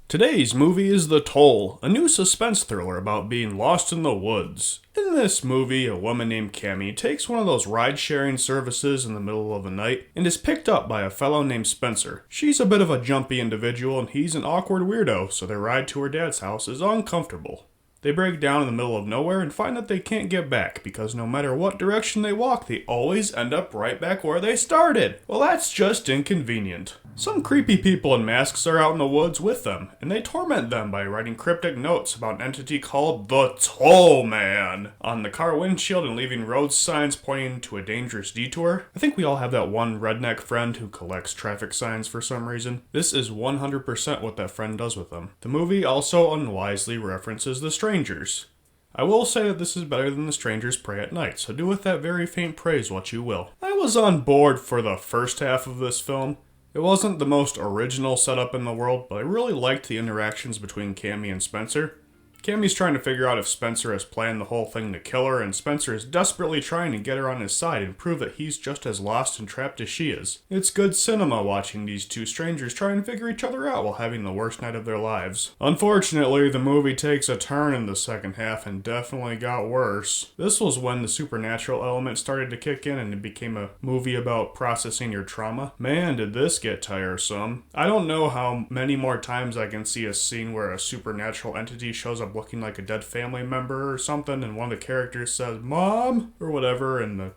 Today's movie is The Toll, a new suspense thriller about being lost in the woods. In this movie, a woman named Cammy takes one of those ride-sharing services in the middle of the night and is picked up by a fellow named Spencer. She's a bit of a jumpy individual and he's an awkward weirdo, so their ride to her dad's house is uncomfortable. They break down in the middle of nowhere and find that they can't get back because no matter what direction they walk, they always end up right back where they started. Well, that's just inconvenient. Some creepy people in masks are out in the woods with them, and they torment them by writing cryptic notes about an entity called the Toll Man on the car windshield and leaving road signs pointing to a dangerous detour. I think we all have that one redneck friend who collects traffic signs for some reason. This is 100% what that friend does with them. The movie also unwisely references The Strangers. I will say that this is better than The Strangers Pray at Night, so do with that very faint praise what you will. I was on board for the first half of this film. It wasn't the most original setup in the world, but I really liked the interactions between Cammy and Spencer. Cammy's trying to figure out if Spencer has planned the whole thing to kill her, and Spencer is desperately trying to get her on his side and prove that he's just as lost and trapped as she is. It's good cinema watching these two strangers try and figure each other out while having the worst night of their lives. Unfortunately, the movie takes a turn in the second half and definitely got worse. This was when the supernatural element started to kick in and it became a movie about processing your trauma. Man, did this get tiresome. I don't know how many more times I can see a scene where a supernatural entity shows up looking like a dead family member or something, and one of the characters says, "Mom," or whatever, and the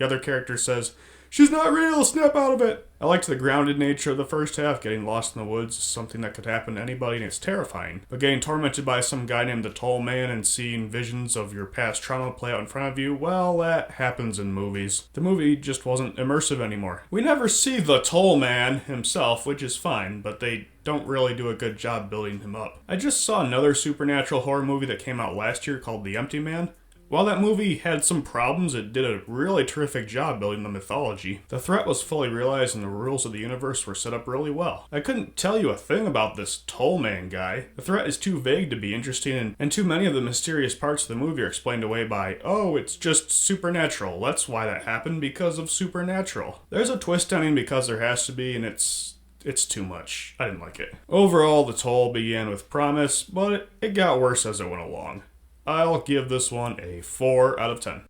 other character says, "She's not real, snap out of it." I liked the grounded nature of the first half. Getting lost in the woods is something that could happen to anybody and it's terrifying. But getting tormented by some guy named the Toll Man and seeing visions of your past trauma play out in front of you, well, that happens in movies. The movie just wasn't immersive anymore. We never see the Toll Man himself, which is fine, but they don't really do a good job building him up. I just saw another supernatural horror movie that came out last year called The Empty Man. While that movie had some problems, it did a really terrific job building the mythology. The threat was fully realized and the rules of the universe were set up really well. I couldn't tell you a thing about this Toll Man guy. The threat is too vague to be interesting, and too many of the mysterious parts of the movie are explained away by, oh, it's just supernatural. That's why that happened, because of supernatural. There's a twist ending because there has to be, and it's too much. I didn't like it. Overall, The Toll began with promise, but it got worse as it went along. I'll give this one a 4 out of 10.